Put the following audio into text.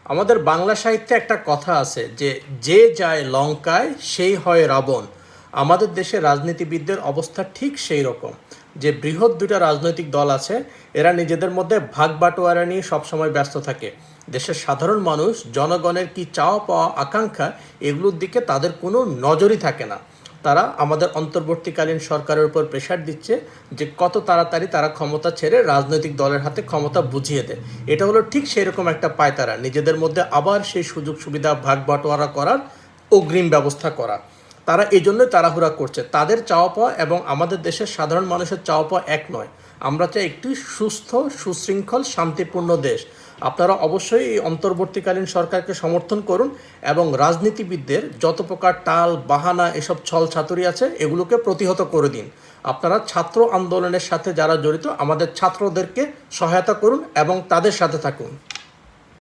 আমাদের বাংলা সাহিত্যে একটা কথা আছে যে যে যায় লঙ্কায় সেই হয় রাবণ। আমাদের দেশে রাজনীতিবিদদের অবস্থা ঠিক সেই রকম, যে বৃহৎ দুটা রাজনৈতিক দল আছে, এরা নিজেদের মধ্যে ভাগ বাটোয়ারা নিয়ে সবসময় ব্যস্ত থাকে। দেশের সাধারণ মানুষ, জনগণের কি চাওয়া পাওয়া আকাঙ্ক্ষা, এগুলোর দিকে তাদের কোনো নজরই থাকে না। তারা আমাদের অন্তর্বর্তীকালীন সরকারের উপর প্রেশার দিচ্ছে যে কত তাড়াতাড়ি তারা ক্ষমতা ছেড়ে রাজনৈতিক দলের হাতে ক্ষমতা বুঝিয়ে দেয়। এটা হলো ঠিক সেরকম একটা পায়তারা, নিজেদের মধ্যে আবার সেই সুযোগ সুবিধা ভাগ বাটোয়ারা করার অগ্রিম ব্যবস্থা করা। তারা এই জন্যই তাড়াহুড়া করছে। তাদের চাওয়া পাওয়া এবং আমাদের দেশের সাধারণ মানুষের চাওয়া পাওয়া এক নয়। আমরা চাই একটি সুস্থ, সুশৃঙ্খল, শান্তিপূর্ণ দেশ। আপনারা অবশ্যই এই অন্তর্বর্তীকালীন সরকারকে সমর্থন করুন এবং রাজনীতিবিদদের যত প্রকার টাল বাহানা, এসব ছল ছাতুরি আছে, এগুলোকে প্রতিহত করে দিন। আপনারা ছাত্র আন্দোলনের সাথে যারা জড়িত, আমাদের ছাত্রদেরকে সহায়তা করুন এবং তাদের সাথে থাকুন।